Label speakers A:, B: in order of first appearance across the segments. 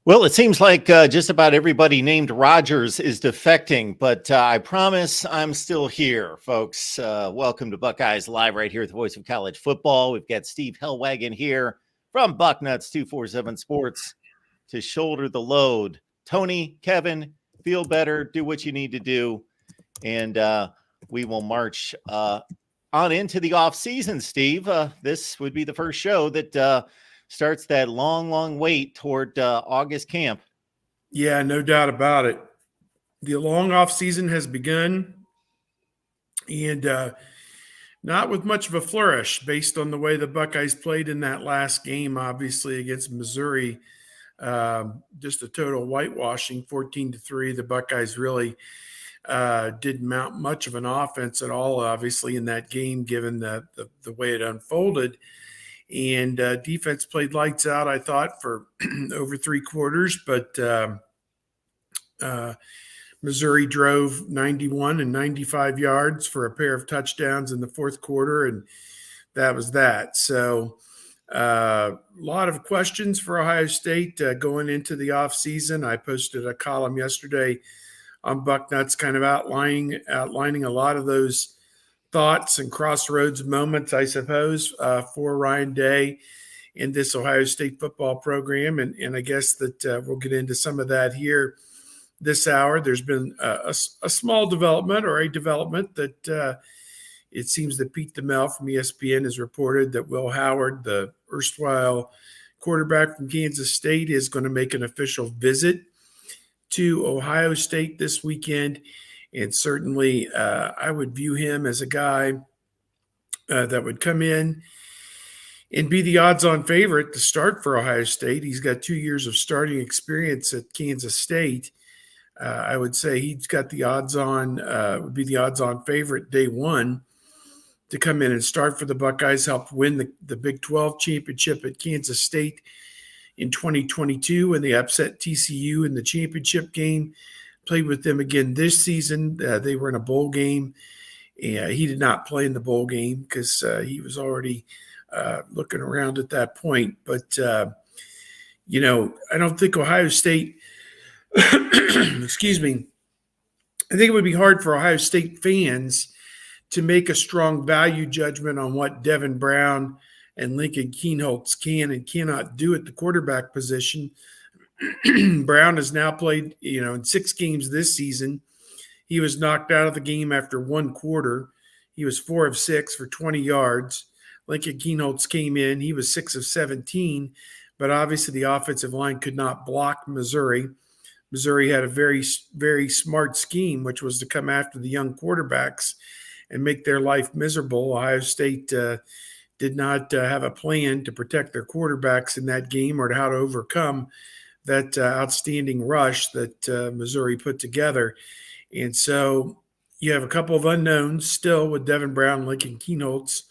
A: Well, it seems like just about everybody named Rogers is defecting, but I promise I'm still here, folks. Welcome to Buckeyes Live right here at the Voice of College Football. We've got Steve Hellwagon here from Bucknuts 247 Sports to shoulder the load. Tony, Kevin, feel better, do what you need to do, and we will march on into the off season, Steve. This would be the first show that starts that long wait toward August camp.
B: Yeah, no doubt about it. The long off season has begun, and not with much of a flourish based on the way the Buckeyes played in that last game, obviously against Missouri. Just a total whitewashing, 14-3. The Buckeyes really didn't mount much of an offense at all, obviously, in that game, given the way it unfolded. And defense played lights out, I thought, for over three quarters. But Missouri drove 91 and 95 yards for a pair of touchdowns in the fourth quarter, and that was that. So a lot of questions for Ohio State going into the offseason. I posted a column yesterday on Bucknuts kind of outlining a lot of those thoughts and crossroads moments, I suppose, for Ryan Day in this Ohio State football program. And I guess that we'll get into some of that here this hour. There's been a small development, or a development, that it seems that Pete DeMel from ESPN has reported that Will Howard, the erstwhile quarterback from Kansas State, is going to make an official visit to Ohio State this weekend. And certainly I would view him as a guy that would come in and be the odds-on favorite to start for Ohio State. He's got 2 years of starting experience at Kansas State. I would say he's got the odds-on, would be the odds-on favorite day one to come in and start for the Buckeyes, helped win the Big 12 championship at Kansas State in 2022 when they upset TCU in the championship game. Played with them again this season. They were in a bowl game. He did not play in the bowl game because he was already looking around at that point. But, I don't think Ohio State – excuse me. I think it would be hard for Ohio State fans to make a strong value judgment on what Devin Brown and Lincoln Kienholz can and cannot do at the quarterback position. Brown has now played, in 6 games this season. He was knocked out of the game after one quarter. He was 4 of 6 for 20 yards. Lincoln Kienholz came in. He was 6 of 17, but obviously the offensive line could not block Missouri. Missouri had a very, very smart scheme, which was to come after the young quarterbacks and make their life miserable. Ohio State did not have a plan to protect their quarterbacks in that game, or to how to overcome that outstanding rush that Missouri put together. And so you have a couple of unknowns still with Devin Brown and Lincoln Kienholz.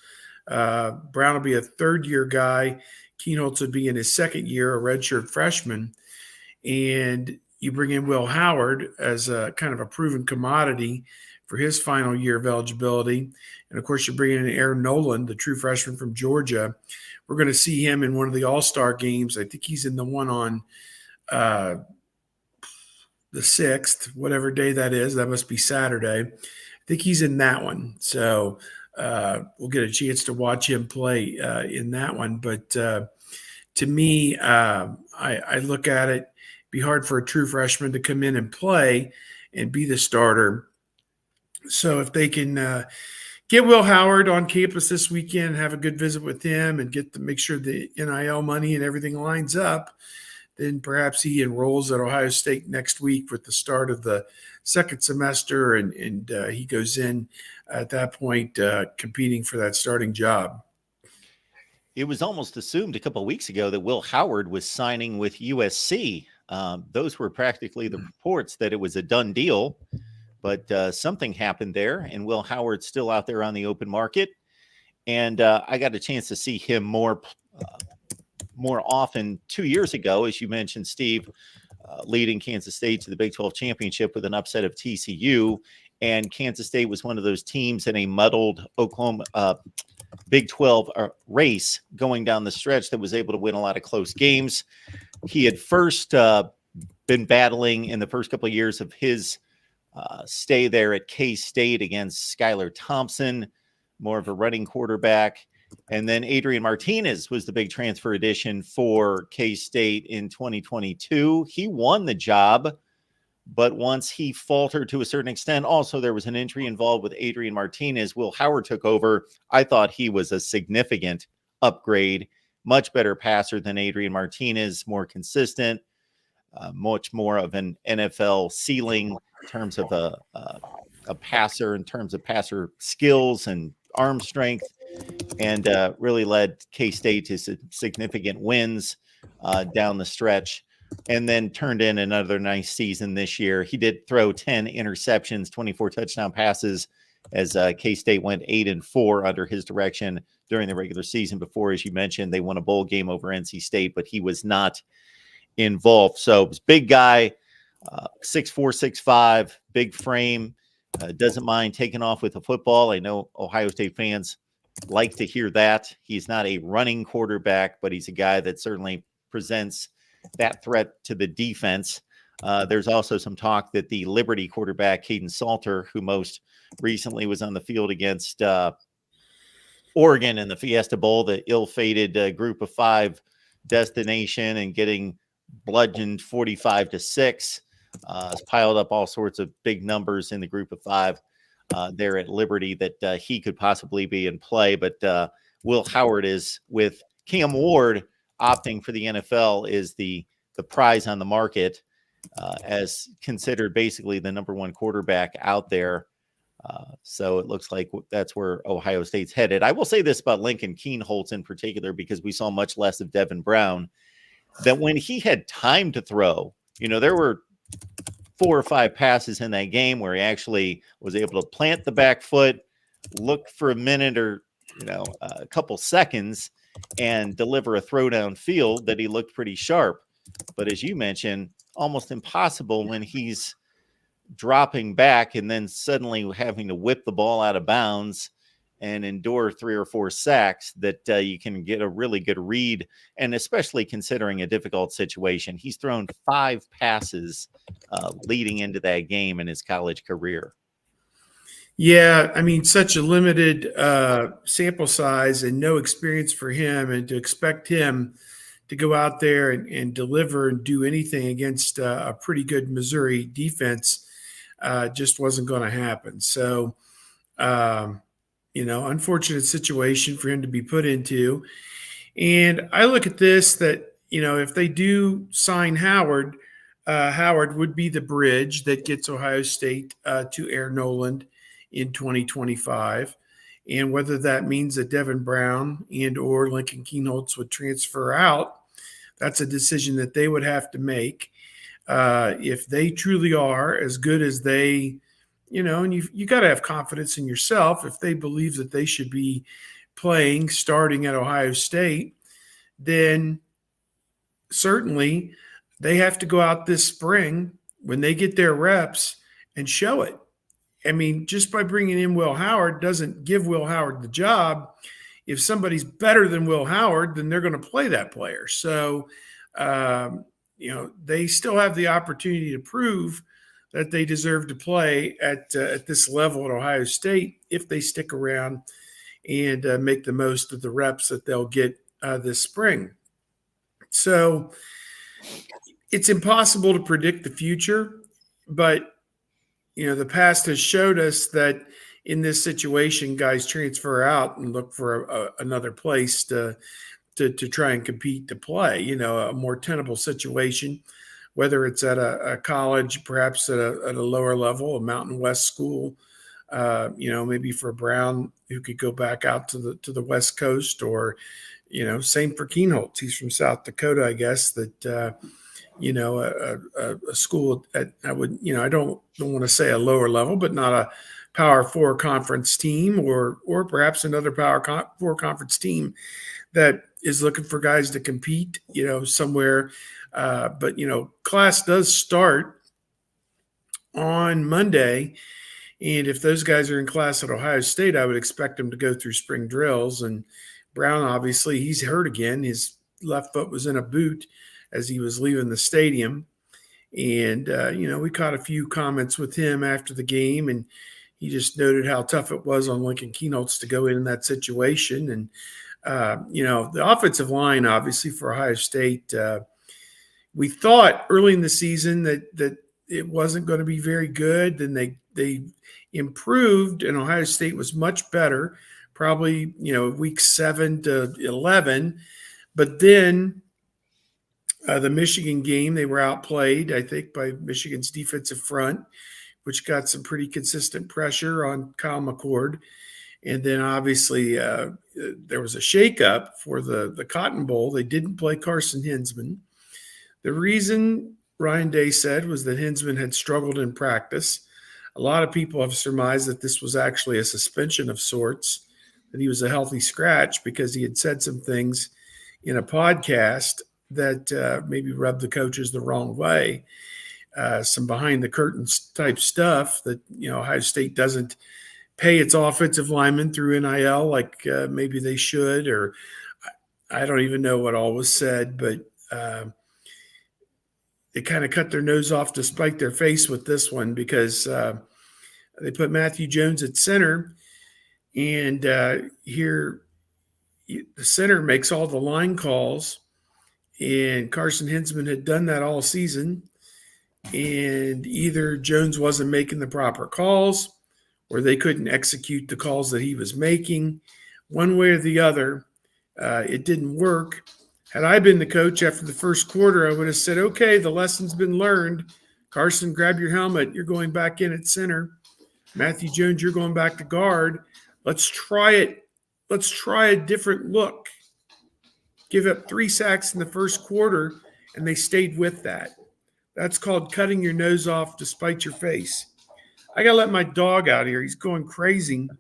B: Brown will be a third-year guy. Kienholz would be in his second year, a redshirt freshman. And you bring in Will Howard as a kind of a proven commodity for his final year of eligibility. And, of course, you're bringing in Aaron Nolan, the true freshman from Georgia. We're going to see him in one of the All-Star games. I think he's in the one on the 6th, whatever day that is. That must be Saturday. I think he's in that one. So we'll get a chance to watch him play in that one. But to me, I look at it, be hard for a true freshman to come in and play and be the starter. So if they can get Will Howard on campus this weekend, have a good visit with him, and get to make sure the NIL money and everything lines up, then perhaps he enrolls at Ohio State next week with the start of the second semester, and he goes in at that point competing for that starting job.
A: It was almost assumed a couple of weeks ago that Will Howard was signing with USC. Those were practically the reports that it was a done deal, but something happened there, and Will Howard's still out there on the open market. And I got a chance to see him more often 2 years ago, as you mentioned, Steve, leading Kansas State to the Big 12 championship with an upset of TCU. And Kansas State was one of those teams in a muddled Oklahoma Big 12 race going down the stretch that was able to win a lot of close games. he had first been battling in the first couple of years of his stay there at K-State against Skylar Thompson, more of a running quarterback. And then Adrian Martinez was the big transfer addition for K-State in 2022. He won the job, but once he faltered to a certain extent, also there was an injury involved with Adrian Martinez. Will Howard took over. I thought he was a significant upgrade, much better passer than Adrian Martinez, more consistent, much more of an NFL ceiling in terms of a passer, in terms of passer skills and arm strength, and really led K-State to significant wins down the stretch, and then turned in another nice season this year. He did throw 10 interceptions, 24 touchdown passes, as K-State went 8-4 under his direction during the regular season before, as you mentioned, they won a bowl game over NC State, but he was not involved. So it was big guy, 6'4", 6'5", big frame, doesn't mind taking off with the football. I know Ohio State fans like to hear that. He's not a running quarterback, but he's a guy that certainly presents that threat to the defense. There's also some talk that the Liberty quarterback, Caden Salter, who most recently was on the field against Oregon in the Fiesta Bowl, the ill-fated group of 5 destination, and getting bludgeoned 45-6, has piled up all sorts of big numbers in the group of 5 there at Liberty, that he could possibly be in play. But Will Howard is, with Cam Ward opting for the NFL, is the prize on the market, as considered basically the number 1 quarterback out there. So it looks like that's where Ohio State's headed. I will say this about Lincoln Kienholz in particular, because we saw much less of Devin Brown, that when he had time to throw, there were 4 or 5 passes in that game where he actually was able to plant the back foot, look for a minute or a couple seconds, and deliver a throw downfield that he looked pretty sharp. But as you mentioned, almost impossible when he's dropping back and then suddenly having to whip the ball out of bounds and endure 3 or 4 sacks, that you can get a really good read. And especially considering a difficult situation, he's thrown 5 passes leading into that game in his college career.
B: Yeah, I mean, such a limited sample size and no experience for him, and to expect him to go out there and deliver and do anything against a pretty good Missouri defense just wasn't going to happen. So, unfortunate situation for him to be put into. And I look at this, that, if they do sign Howard, Howard would be the bridge that gets Ohio State to Air Noland in 2025. And whether that means that Devin Brown and or Lincoln Kienholz would transfer out, that's a decision that they would have to make. If they truly are as good as they, and you got to have confidence in yourself. If they believe that they should be playing starting at Ohio State, then certainly they have to go out this spring when they get their reps and show it. I mean, just by bringing in Will Howard doesn't give Will Howard the job. If somebody's better than Will Howard, then they're going to play that player. So, they still have the opportunity to prove that they deserve to play at this level at Ohio State if they stick around and make the most of the reps that they'll get this spring. So it's impossible to predict the future, but the past has showed us that in this situation, guys transfer out and look for another place to try and compete to play. A more tenable situation, whether it's at a college, perhaps at a lower level, a Mountain West school, maybe for Brown, who could go back out to the West Coast, or, same for Kienholz. He's from South Dakota, I guess, that, a school at, I don't want to say a lower level, but not a Power 4 conference team, or perhaps another Power 4 conference team that is looking for guys to compete, somewhere. But class does start on Monday. And if those guys are in class at Ohio State, I would expect them to go through spring drills. And Brown, obviously, he's hurt again. His left foot was in a boot as he was leaving the stadium. And, we caught a few comments with him after the game, and he just noted how tough it was on Lincoln Keenholz to go in that situation. And, the offensive line, obviously, for Ohio State, we thought early in the season that it wasn't going to be very good. Then they improved, and Ohio State was much better, probably, week 7 to 11. But then the Michigan game, they were outplayed, I think, by Michigan's defensive front, which got some pretty consistent pressure on Kyle McCord. And then obviously there was a shakeup for the Cotton Bowl. They didn't play Carson Hinsman. The reason, Ryan Day said, was that Hinsman had struggled in practice. A lot of people have surmised that this was actually a suspension of sorts, that he was a healthy scratch because he had said some things in a podcast that maybe rubbed the coaches the wrong way. Some behind the curtains type stuff that, Ohio State doesn't pay its offensive linemen through NIL like maybe they should, or I don't even know what all was said, but they kind of cut their nose off to spite their face with this one because they put Matthew Jones at center, and here the center makes all the line calls, and Carson Hinsman had done that all season, and either Jones wasn't making the proper calls or they couldn't execute the calls that he was making. One way or the other, it didn't work. Had I been the coach after the first quarter, I would have said, okay, the lesson's been learned. Carson, grab your helmet. You're going back in at center. Matthew Jones, you're going back to guard. Let's try it. Let's try a different look. Give up 3 sacks in the first quarter, and they stayed with that. That's called cutting your nose off to spite your face. I got to let my dog out here. He's going crazy.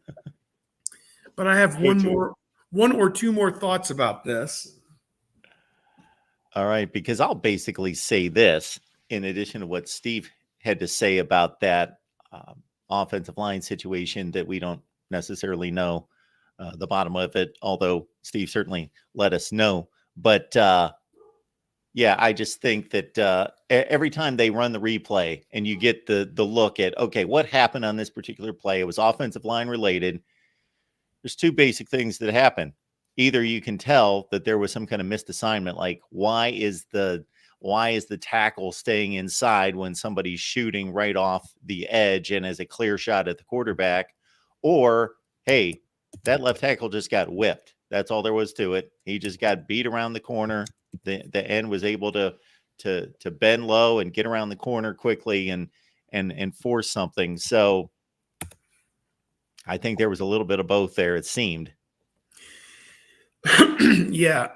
B: But I have one or two more thoughts about this.
A: All right, because I'll basically say this in addition to what Steve had to say about that offensive line situation that we don't necessarily know the bottom of it, although Steve certainly let us know. But yeah, I just think that every time they run the replay and you get the look at, okay, what happened on this particular play? It was offensive line related. There's 2 basic things that happen. Either you can tell that there was some kind of missed assignment, like why is the tackle staying inside when somebody's shooting right off the edge and as a clear shot at the quarterback, or hey, that left tackle just got whipped. That's all there was to it. He just got beat around the corner. The end was able to bend low and get around the corner quickly and force something. So I think there was a little bit of both there, it seemed.
B: Yeah.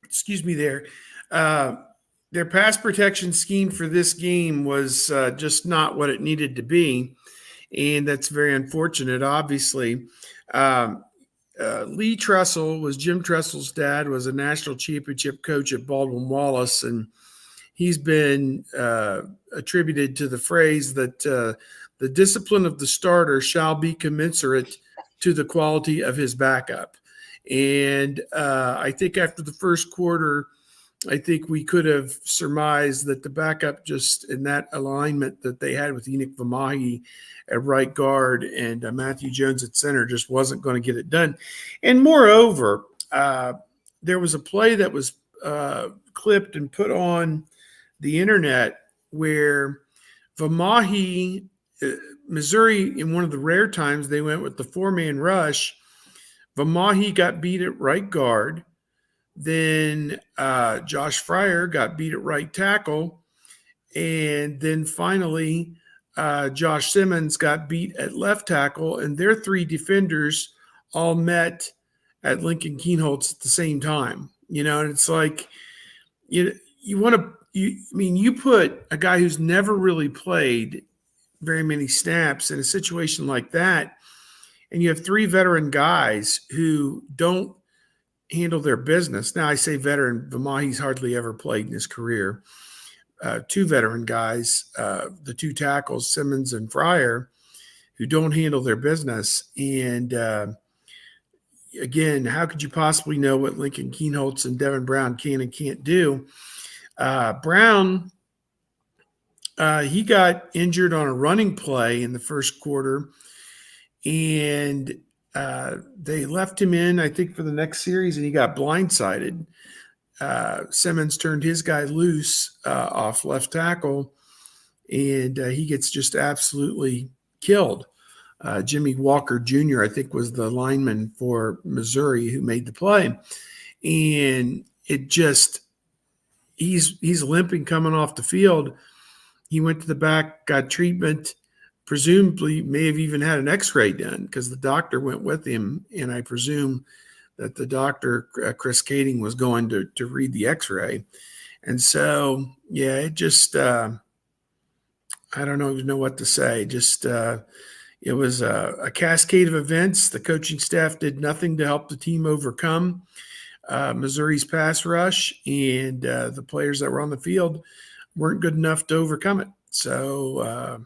B: Excuse me there. Their pass protection scheme for this game was just not what it needed to be. And that's very unfortunate, obviously. Lee Tressel was Jim Tressel's dad, was a national championship coach at Baldwin Wallace. And he's been attributed to the phrase that the discipline of the starter shall be commensurate to the quality of his backup. And I think after the first quarter, I think we could have surmised that the backup just in that alignment that they had with Enoch Vamahi at right guard and Matthew Jones at center just wasn't going to get it done. And moreover, there was a play that was clipped and put on the internet where Vamahi, Missouri, in one of the rare times they went with the 4-man rush, Vamahi got beat at right guard. Then Josh Frye got beat at right tackle. And then finally, Josh Simmons got beat at left tackle. And their 3 defenders all met at Lincoln Keenholz at the same time. And it's like, you put a guy who's never really played very many snaps in a situation like that, and you have 3 veteran guys who don't handle their business. Now, I say veteran, Vamahi's hardly ever played in his career. 2 veteran guys, the 2 tackles, Simmons and Frye, who don't handle their business. And again, how could you possibly know what Lincoln Kienholz and Devin Brown can and can't do? Brown, he got injured on a running play in the first quarter, and they left him in, I think, for the next series, and he got blindsided. Simmons turned his guy loose off left tackle, and he gets just absolutely killed. Jimmy Walker Jr., I think, was the lineman for Missouri who made the play. And it just, he's limping coming off the field. He went to the back, got treatment, presumably may have even had an x-ray done because the doctor went with him. And I presume that the doctor, Chris Kading, was going to read the x-ray. And so, yeah, it just, I don't even know what to say. Just, it was a cascade of events. The coaching staff did nothing to help the team overcome Missouri's pass rush, and the players that were on the field weren't good enough to overcome it. So,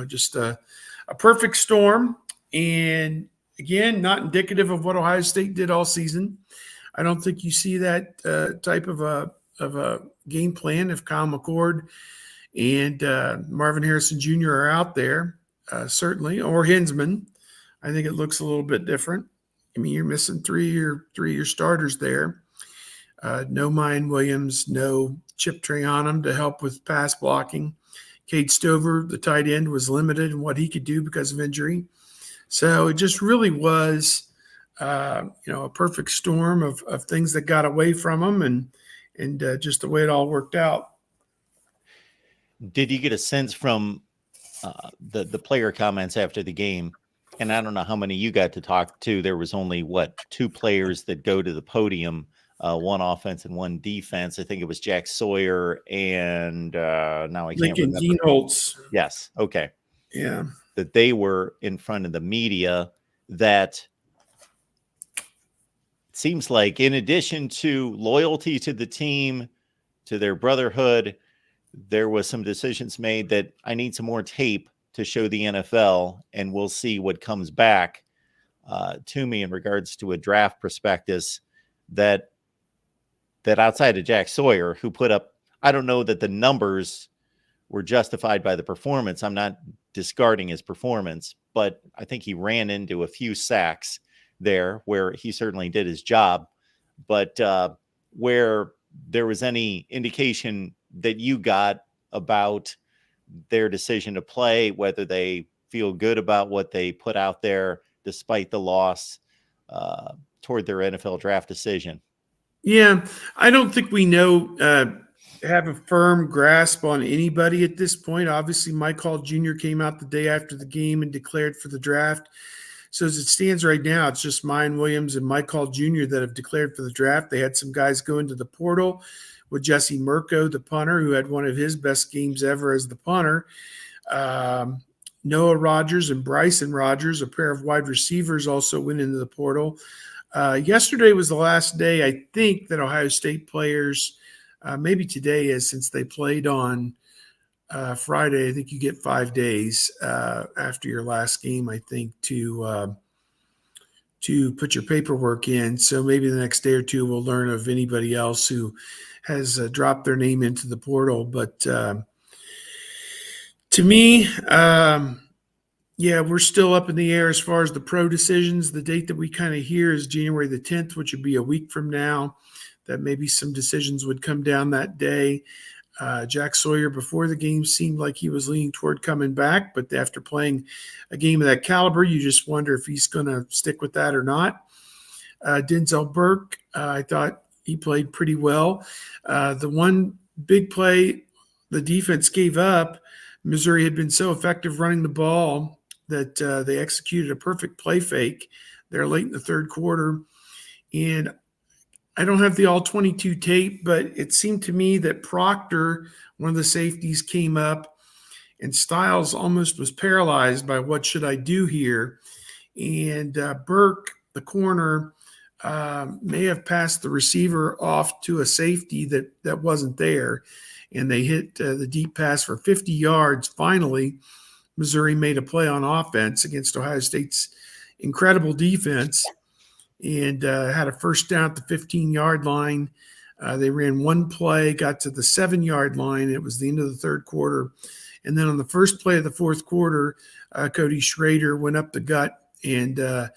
B: just a perfect storm. And again, not indicative of what Ohio State did all season. I don't think you see that type of a game plan if Kyle McCord and Marvin Harrison Jr. are out there, certainly, or Hinsman. I think it looks a little bit different. I mean, you're missing three of your starters there. No Mayan Williams, no Chip Trayanum to help with pass blocking. Cade Stover, the tight end, was limited in what he could do because of injury. So it just really was, a perfect storm of things that got away from him and just the way it all worked out.
A: Did you get a sense from the player comments after the game? And I don't know how many you got to talk to. There was only, 2 players that go to the podium, one offense and one defense. I think it was Jack Sawyer and now I can't remember.
B: Lincoln Kienholz.
A: Yes. Okay.
B: Yeah.
A: That they were in front of the media. That it seems like, in addition to loyalty to the team, to their brotherhood, there was some decisions made that I need some more tape to show the NFL, and we'll see what comes back to me in regards to a draft prospectus that outside of Jack Sawyer, who put up, I don't know that the numbers were justified by the performance. I'm not discarding his performance, but I think he ran into a few sacks there where he certainly did his job. But where there was any indication that you got about their decision to play, whether they feel good about what they put out there despite the loss toward their NFL draft decision?
B: Yeah, I don't think we have a firm grasp on anybody at this point. Obviously, Mike Hall Jr. came out the day after the game and declared for the draft. So as it stands right now, it's just Mayan Williams and Mike Hall Jr. that have declared for the draft. They had some guys go into the portal with Jesse Mirko, the punter, who had one of his best games ever as the punter. Noah Rogers and Bryson Rogers, a pair of wide receivers, also went into the portal. Yesterday was the last day, I think, that Ohio State players, maybe today is, since they played on Friday. I think you get 5 days after your last game, I think, to put your paperwork in. So maybe the next day or two we'll learn of anybody else who has dropped their name into the portal. But to me, we're still up in the air as far as the pro decisions. The date that we kind of hear is January the 10th, which would be a week from now, that maybe some decisions would come down that day. Jack Sawyer before the game seemed like he was leaning toward coming back, but after playing a game of that caliber, you just wonder if he's going to stick with that or not. Denzel Burke, I thought he played pretty well. The one big play the defense gave up, Missouri had been so effective running the ball that they executed a perfect play fake there late in the third quarter. And I don't have the all 22 tape, but it seemed to me that Proctor, one of the safeties, came up and Styles almost was paralyzed by what should I do here. And Burke, the corner, may have passed the receiver off to a safety that wasn't there. And they hit the deep pass for 50 yards. Finally, Missouri made a play on offense against Ohio State's incredible defense. and had a first down at the 15-yard line. They ran one play, got to the 7-yard line. It was the end of the third quarter. And then on the first play of the fourth quarter, Cody Schrader went up the gut and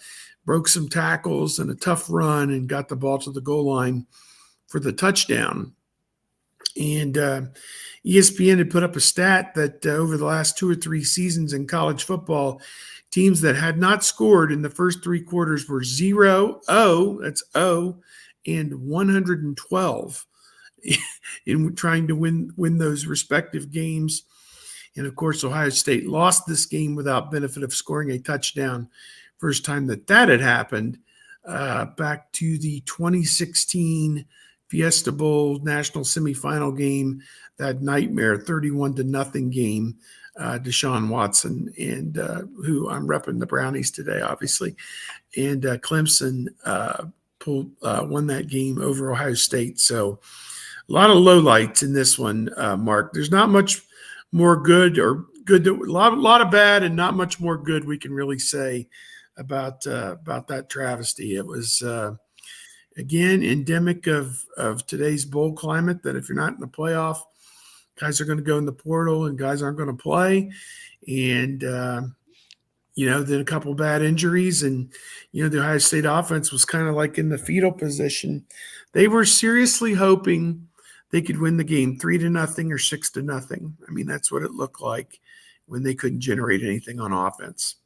B: broke some tackles and a tough run and got the ball to the goal line for the touchdown. And ESPN had put up a stat that over the last 2 or 3 seasons in college football, teams that had not scored in the first 3 quarters were 0, that's O, and 112 in trying to win those respective games. And of course, Ohio State lost this game without benefit of scoring a touchdown. First time that had happened back to the 2016 Fiesta Bowl national semifinal game, that nightmare 31-0 game. Deshaun Watson, and who I'm repping the Brownies today, obviously, and Clemson won that game over Ohio State. So a lot of lowlights in this one, Mark. There's not much more good or good. A lot of bad, and not much more good we can really say about that travesty. It was again endemic of today's bowl climate. That if you're not in the playoff, guys are going to go in the portal and guys aren't going to play. And, then a couple bad injuries. And, the Ohio State offense was kind of like in the fetal position. They were seriously hoping they could win the game 3-0 or 6-0. I mean, that's what it looked like when they couldn't generate anything on offense.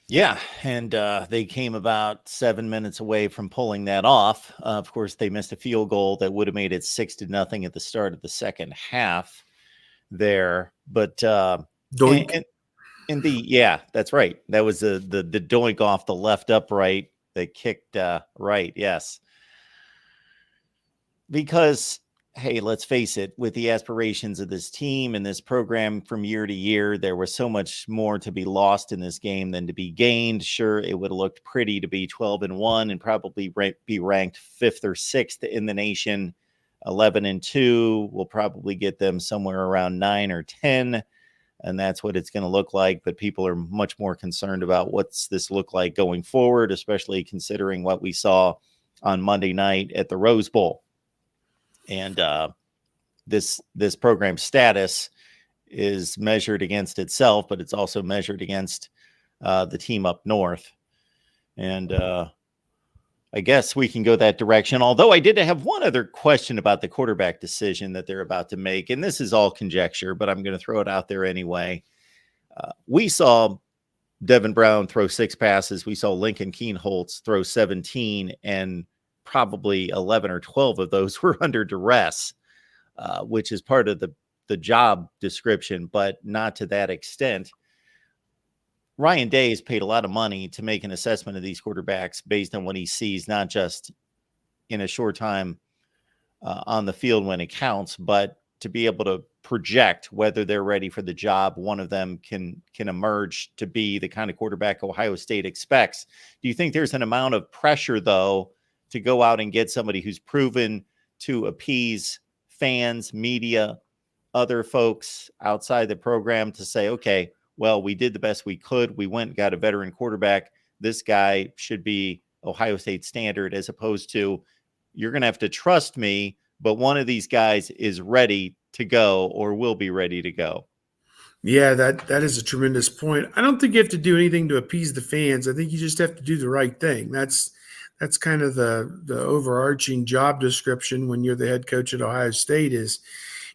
A: Yeah, and they came about 7 minutes away from pulling that off. Of course, they missed a field goal that would have made it 6-0 at the start of the second half there. But
B: Doink.
A: yeah, that's right. That was the doink off the left upright that kicked right. Yes, because hey, let's face it, with the aspirations of this team and this program from year to year, there was so much more to be lost in this game than to be gained. Sure, it would have looked pretty to be 12-1 and probably be ranked 5th or 6th in the nation. 11-2 will probably get them somewhere around 9 or 10. And that's what it's going to look like. But people are much more concerned about what's this look like going forward, especially considering what we saw on Monday night at the Rose Bowl. And this program status is measured against itself, but it's also measured against the team up north. And I guess we can go that direction. Although I did have one other question about the quarterback decision that they're about to make. And this is all conjecture, but I'm going to throw it out there anyway. We saw Devin Brown throw 6 passes. We saw Lincoln Keenholz throw 17, and probably 11 or 12 of those were under duress, which is part of the job description, but not to that extent. Ryan Day has paid a lot of money to make an assessment of these quarterbacks based on what he sees, not just in a short time on the field when it counts, but to be able to project whether they're ready for the job. One of them can emerge to be the kind of quarterback Ohio State expects. Do you think there's an amount of pressure, though, to go out and get somebody who's proven to appease fans, media, other folks outside the program to say, okay, well, we did the best we could. We went and got a veteran quarterback. This guy should be Ohio State standard, as opposed to, you're going to have to trust me, but one of these guys is ready to go or will be ready to go.
B: Yeah, that is a tremendous point. I don't think you have to do anything to appease the fans. I think you just have to do the right thing. That's kind of the overarching job description when you're the head coach at Ohio State, is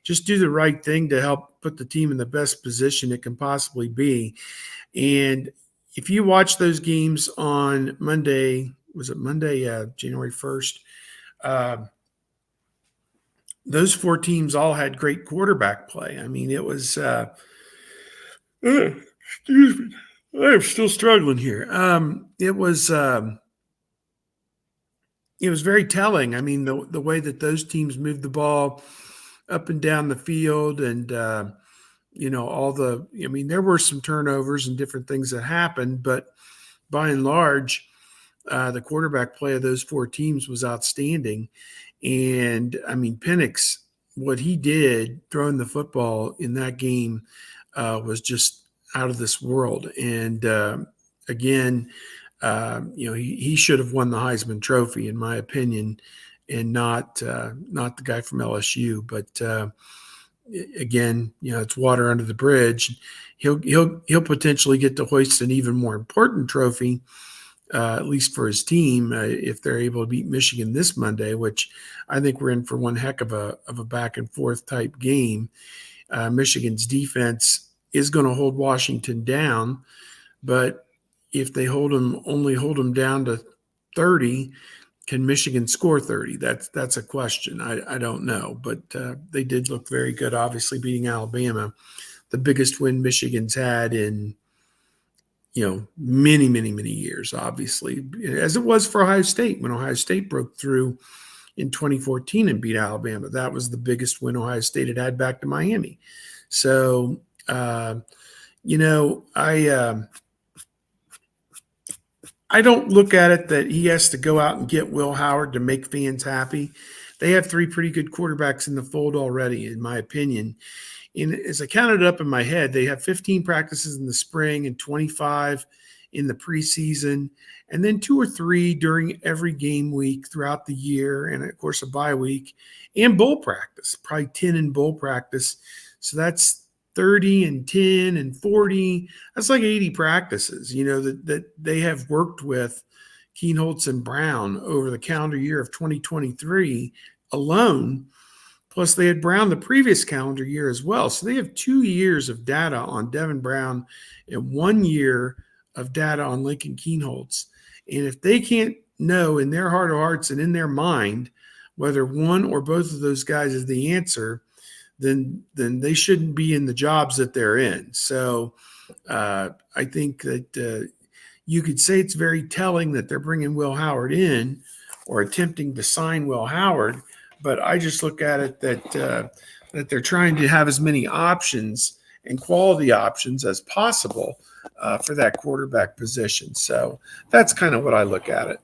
B: just do the right thing to help put the team in the best position it can possibly be. And if you watch those games on Monday, was it Monday, January 1st? Those 4 teams all had great quarterback play. I mean, it was excuse me, I'm still struggling here. It was very telling. I mean, the way that those teams moved the ball up and down the field, and there were some turnovers and different things that happened, but by and large, the quarterback play of those 4 teams was outstanding. And I mean, Penix, what he did throwing the football in that game was just out of this world. And again, He should have won the Heisman Trophy, in my opinion, and not the guy from LSU. But again, it's water under the bridge. He'll potentially get to hoist an even more important trophy, at least for his team, if they're able to beat Michigan this Monday, which I think we're in for one heck of a back and forth type game. Michigan's defense is going to hold Washington down, but if they only hold them down to 30, can Michigan score 30? That's a question. I don't know, but they did look very good, obviously beating Alabama, the biggest win Michigan's had in many, many, many years, obviously, as it was for Ohio State when Ohio State broke through in 2014 and beat Alabama. That was the biggest win Ohio State had back to Miami. So, I don't look at it that he has to go out and get Will Howard to make fans happy. They have 3 pretty good quarterbacks in the fold already, in my opinion. And as I counted up in my head, they have 15 practices in the spring and 25 in the preseason, and then 2 or 3 during every game week throughout the year, and of course a bye week and bowl practice, probably 10 in bowl practice. So that's 30 and 10 and 40. That's like 80 practices, that they have worked with Keenholz and Brown over the calendar year of 2023 alone. Plus, they had Brown the previous calendar year as well. So they have 2 years of data on Devin Brown and 1 year of data on Lincoln Keenholz. And if they can't know in their heart of hearts and in their mind whether one or both of those guys is the answer, then they shouldn't be in the jobs that they're in. So I think that you could say it's very telling that they're bringing Will Howard in or attempting to sign Will Howard. But I just look at it that they're trying to have as many options and quality options as possible for that quarterback position. So that's kind of what I look at it.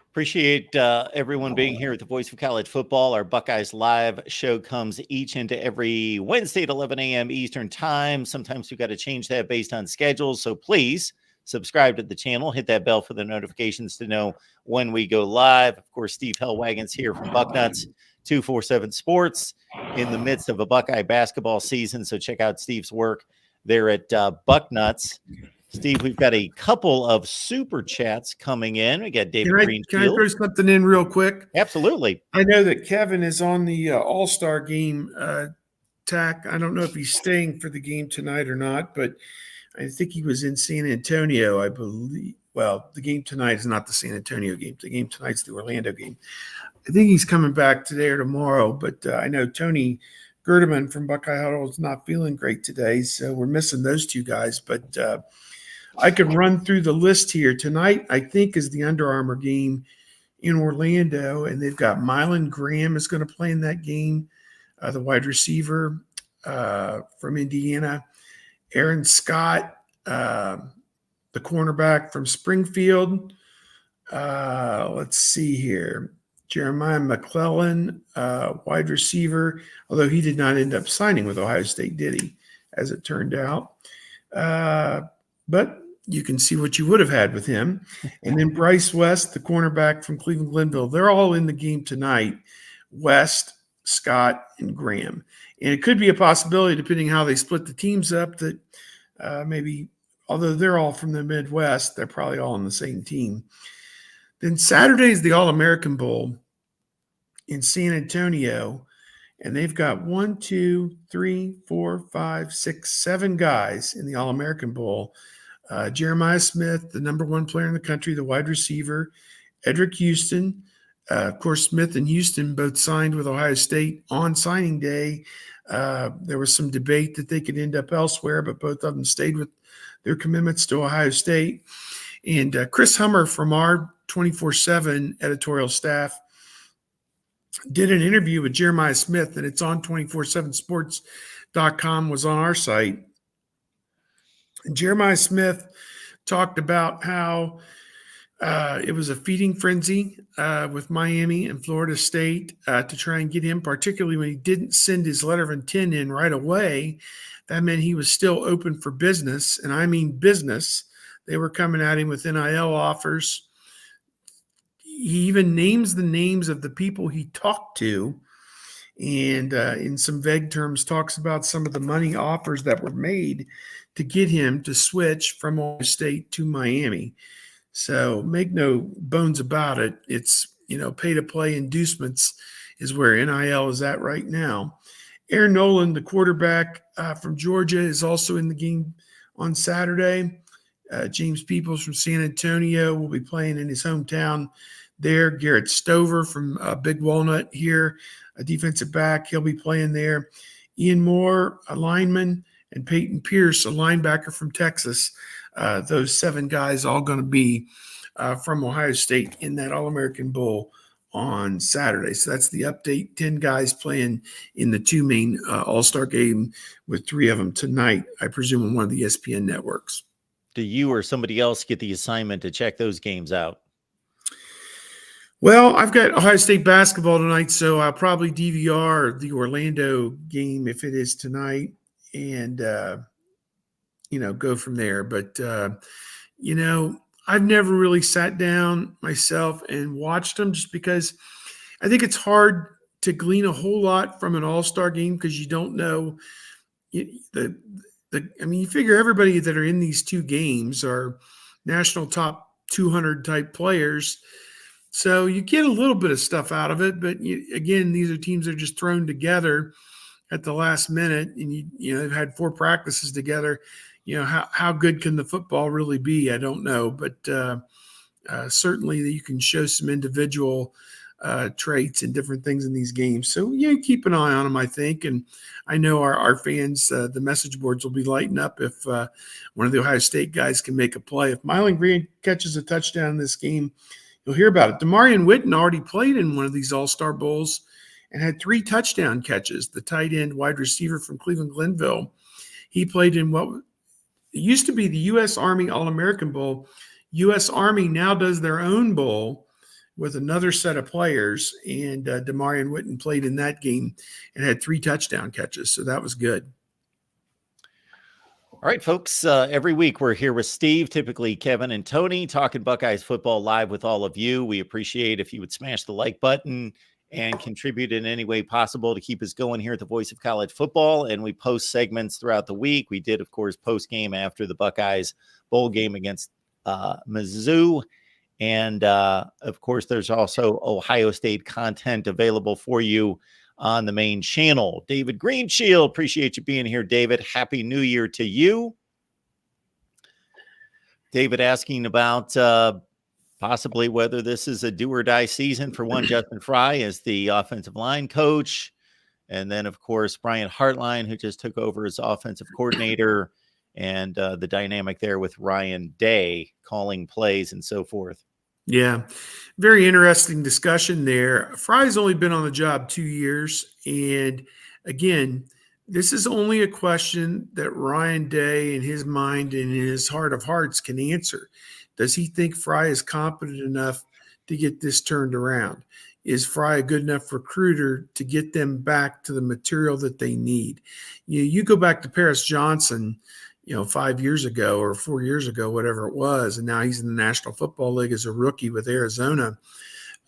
A: Appreciate everyone being here at the Voice of College Football. Our Buckeyes Live show comes each and every Wednesday at 11 a.m. Eastern Time. Sometimes we've got to change that based on schedules. So please subscribe to the channel. Hit that bell for the notifications to know when we go live. Of course, Steve Hellwagon's here from Bucknuts 247 Sports in the midst of a Buckeye basketball season. So check out Steve's work there at Bucknuts. Steve, we've got a couple of super chats coming in. We got David Greenfield.
B: Can I throw something in real quick?
A: Absolutely.
B: I know that Kevin is on the All-Star game tack. I don't know if he's staying for the game tonight or not, but I think he was in San Antonio, I believe. Well, the game tonight is not the San Antonio game. The game tonight's the Orlando game. I think he's coming back today or tomorrow, but I know Tony Gerdeman from Buckeye Huddle is not feeling great today, so we're missing those 2 guys. But I could run through the list here. Tonight, I think, is the Under Armour game in Orlando, and they've got Mylan Graham is going to play in that game, the wide receiver from Indiana. Aaron Scott, the cornerback from Springfield. Let's see here. Jeremiah McClellan, wide receiver, although he did not end up signing with Ohio State, did he, as it turned out. But you can see what you would have had with him. And then Bryce West, the cornerback from Cleveland Glenville. They're all in the game tonight, West, Scott, and Graham. And it could be a possibility, depending how they split the teams up, that maybe, although they're all from the Midwest, they're probably all on the same team. Then Saturday is the All-American Bowl in San Antonio, and they've got 1, 2, 3, 4, 5, 6, 7 guys in the All-American Bowl. Jeremiah Smith, the number 1 player in the country, the wide receiver. Edric Houston. Of course, Smith and Houston both signed with Ohio State on signing day. There was some debate that they could end up elsewhere, but both of them stayed with their commitments to Ohio State. And Chris Hummer from our 24/7 editorial staff did an interview with Jeremiah Smith, and it's on 247sports.com, was on our site. And Jeremiah Smith talked about how it was a feeding frenzy with Miami and Florida State to try and get him, particularly when he didn't send his letter of intent in right away. That meant he was still open for business, and I mean business. They were coming at him with NIL offers. He even names the names of the people he talked to, and in some vague terms talks about some of the money offers that were made to get him to switch from Ohio State to Miami. So make no bones about it. It's, pay to play inducements is where NIL is at right now. Aaron Nolan, the quarterback from Georgia, is also in the game on Saturday. James Peoples from San Antonio will be playing in his hometown there. Garrett Stover from Big Walnut here, a defensive back, he'll be playing there. Ian Moore, a lineman, and Peyton Pierce, a linebacker from Texas. Those 7 guys all going to be from Ohio State in that All-American Bowl on Saturday. So that's the update. 10 guys playing in the 2 main All-Star game, with 3 of them tonight, I presume, on one of the ESPN networks.
A: Do you or somebody else get the assignment to check those games out?
B: Well, I've got Ohio State basketball tonight, so I'll probably DVR the Orlando game if it is tonight, and go from there. But I've never really sat down myself and watched them, just because I think it's hard to glean a whole lot from an all-star game, because you don't know you figure everybody that are in these 2 games are national top 200 type players. So you get a little bit of stuff out of it, but again, these are teams that are just thrown together at the last minute, and they've had 4 practices together. How good can the football really be? I don't know, but certainly you can show some individual traits and different things in these games. So keep an eye on them, I think, and I know our fans, the message boards will be lighting up if one of the Ohio State guys can make a play. If Mylan Green catches a touchdown in this game, you'll hear about it. Demarion Witten already played in one of these All-Star Bowls and had 3 touchdown catches. The tight end wide receiver from Cleveland Glenville, he played in what used to be the U.S. Army All-American Bowl. U.S. Army now does their own bowl with another set of players, and Demarion Witten played in that game and had 3 touchdown catches, so that was good.
A: All right, folks, every week we're here with Steve, typically Kevin and Tony, talking Buckeyes football live with all of you. We appreciate if you would smash the like button and contribute in any way possible to keep us going here at the Voice of College Football. And we post segments throughout the week. We did, of course, post game after the Buckeyes bowl game against Mizzou. And of course, there's also Ohio State content available for you on the main channel. David Greenshield, appreciate you being here, David. Happy New Year to you. David asking about possibly whether this is a do or die season for one Justin Frye as the offensive line coach. And then, of course, Brian Hartline, who just took over as offensive coordinator, and the dynamic there with Ryan Day calling plays and so forth.
B: Yeah, very interesting discussion there. Frye's only been on the job 2 years. And again, this is only a question that Ryan Day in his mind and in his heart of hearts can answer. Does he think Frye is competent enough to get this turned around? Is Frye a good enough recruiter to get them back to the material that they need? You go back to Paris Johnson, 5 years ago or 4 years ago, whatever it was, and now he's in the National Football League as a rookie with Arizona.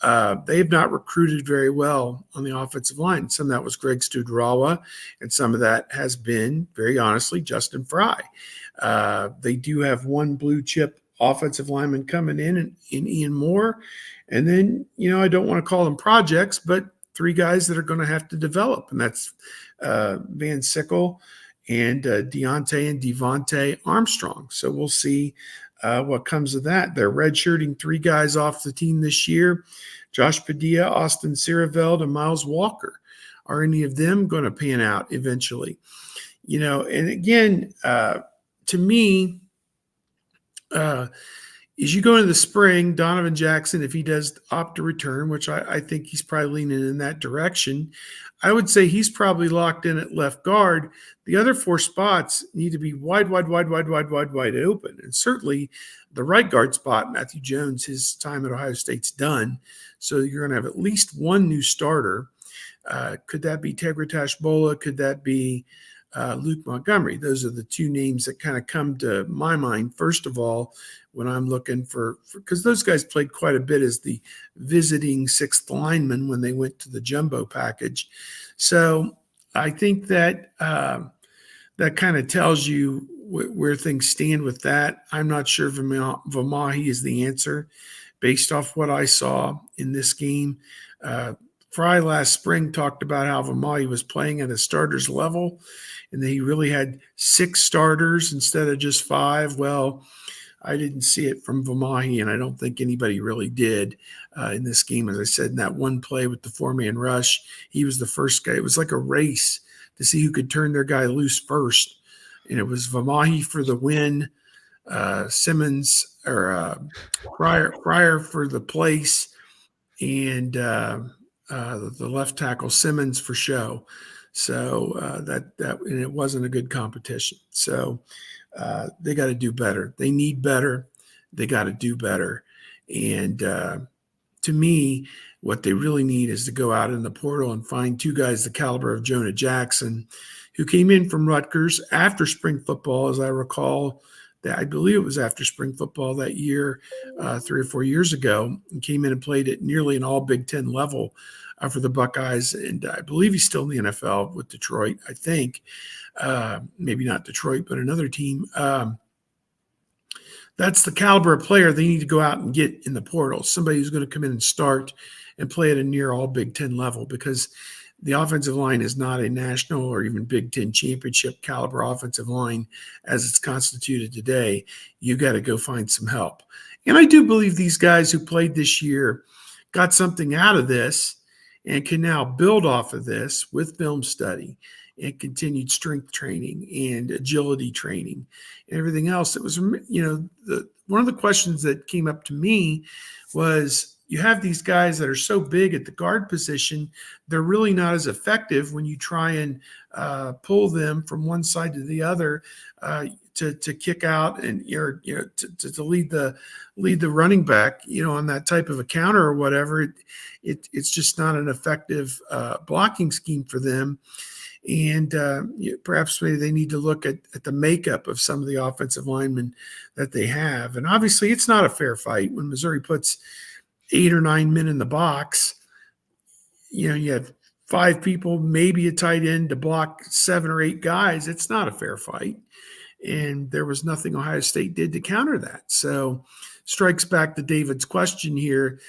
B: They have not recruited very well on the offensive line. Some of that was Greg Studrawa, and some of that has been, very honestly, Justin Frye. They do have one blue chip offensive lineman coming in Ian Moore. And then, I don't want to call them projects, but 3 guys that are going to have to develop, and that's Van Sickle and Deontay and Devontae Armstrong. So we'll see what comes of that. They're redshirting 3 guys off the team this year: Josh Padilla, Austin Sierraveld, and Miles Walker. Are any of them going to pan out eventually? And again, to me, as you go into the spring, Donovan Jackson, if he does opt to return, which I think he's probably leaning in that direction, I would say he's probably locked in at left guard. The other 4 spots need to be wide open. And certainly the right guard spot, Matthew Jones, his time at Ohio State's done. So you're going to have at least one new starter. Could that be Tegratash Bola? Could that be Luke Montgomery. Those are the two names that kind of come to my mind, first of all, when I'm looking for because those guys played quite a bit as the visiting sixth lineman when they went to the jumbo package. So I think that that kind of tells you where things stand with that. I'm not sure Vamahi is the answer based off what I saw in this game. Frye last spring talked about how Vamahi was playing at a starter's level and that he really had 6 starters instead of just 5. Well, I didn't see it from Vamahi, and I don't think anybody really did in this game. As I said, in that one play with the 4-man rush, he was the first guy. It was like a race to see who could turn their guy loose first. And it was Vamahi for the win, Simmons or Fryer for the place, and the left tackle Simmons for show. So that and it wasn't a good competition. So they got to do better. They need better. They got to do better. And to me, what they really need is to go out in the portal and find 2 guys the caliber of Jonah Jackson, who came in from Rutgers after spring football, as I recall. That I believe it was after spring football that year, 3 or 4 years ago, and came in and played at nearly an all Big Ten level for the Buckeyes. And I believe he's still in the NFL with Detroit, I think. Maybe not Detroit, but another team. That's the caliber of player they need to go out and get in the portal. Somebody who's going to come in and start and play at a near all Big Ten level, because the offensive line is not a national or even Big Ten championship caliber offensive line as it's constituted today. You got to go find some help. And I do believe these guys who played this year got something out of this and can now build off of this with film study and continued strength training and agility training and everything else. It was, one of the questions that came up to me was, you have these guys that are so big at the guard position, they're really not as effective when you try and pull them from one side to the other to kick out and to lead the running back, on that type of a counter or whatever. It's just not an effective blocking scheme for them. And perhaps maybe they need to look at the makeup of some of the offensive linemen that they have. And obviously, it's not a fair fight when Missouri puts 8 or 9 men in the box. You have 5 people, maybe a tight end to block 7 or 8 guys. It's not a fair fight. And there was nothing Ohio State did to counter that. So strikes back to David's question here.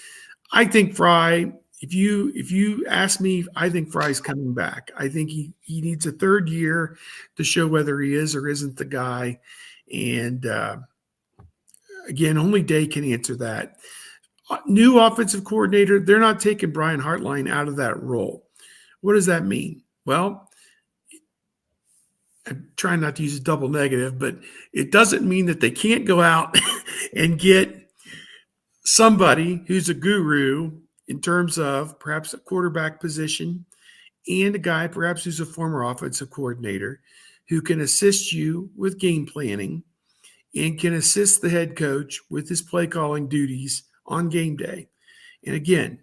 B: I think Frye, if you ask me, I think Frye's coming back. I think he needs a 3rd year to show whether he is or isn't the guy. And again, only Day can answer that. New offensive coordinator, they're not taking Brian Hartline out of that role. What does that mean? Well, I'm trying not to use a double negative, but it doesn't mean that they can't go out and get somebody who's a guru in terms of perhaps a quarterback position and a guy perhaps who's a former offensive coordinator who can assist you with game planning and can assist the head coach with his play calling duties on game day. And again,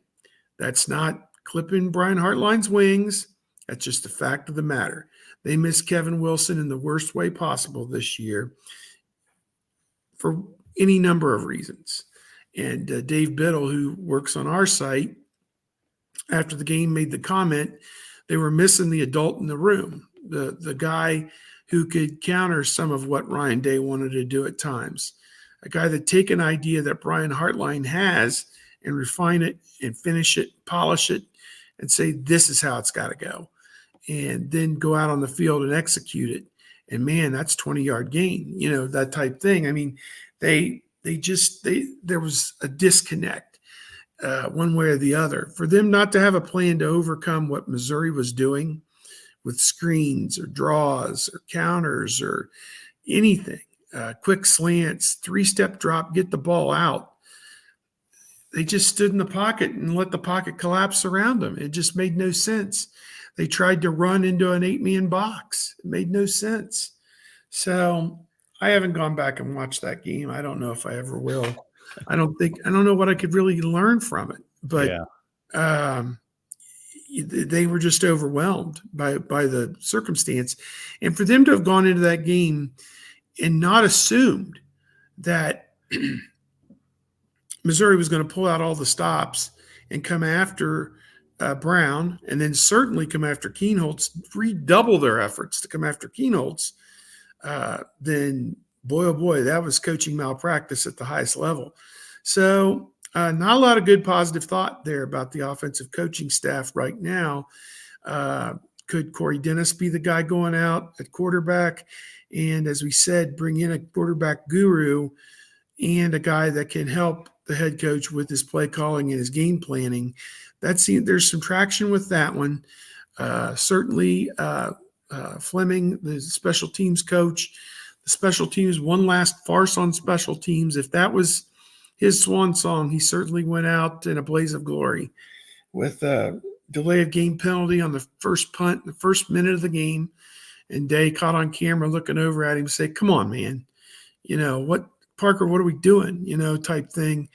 B: that's not clipping Brian Hartline's wings. That's just a fact of the matter. They missed Kevin Wilson in the worst way possible this year for any number of reasons. And Dave Biddle, who works on our site, after the game made the comment, they were missing the adult in the room, the guy who could counter some of what Ryan Day wanted to do at times. A guy that take an idea that Brian Hartline has and refine it and finish it, polish it, and say, this is how it's got to go. And then go out on the field and execute it. And man, that's 20-yard gain, that type thing. I mean, there was a disconnect one way or the other. For them not to have a plan to overcome what Missouri was doing with screens or draws or counters or anything, quick slants, 3-step drop, get the ball out. They just stood in the pocket and let the pocket collapse around them. It just made no sense. They tried to run into an 8-man box. It made no sense. So I haven't gone back and watched that game. I don't know if I ever will. I don't know what I could really learn from it. But, they were just overwhelmed by the circumstance. And for them to have gone into that game and not assumed that Missouri was going to pull out all the stops and come after Brown, and then certainly come after Keenholz, redouble their efforts to come after Keenholz, then boy, oh boy, that was coaching malpractice at the highest level. So not a lot of good positive thought there about the offensive coaching staff right now. Could Corey Dennis be the guy going out at quarterback? And as we said, bring in a quarterback guru and a guy that can help the head coach with his play calling and his game planning. There's some traction with that one. Certainly Fleming, the special teams coach, the special teams, one last farce on special teams. If that was his swan song, he certainly went out in a blaze of glory with a delay of game penalty on the first punt, the first minute of the game. And Day caught on camera looking over at him, say, "Come on, man. What, Parker, what are we doing?" Type thing.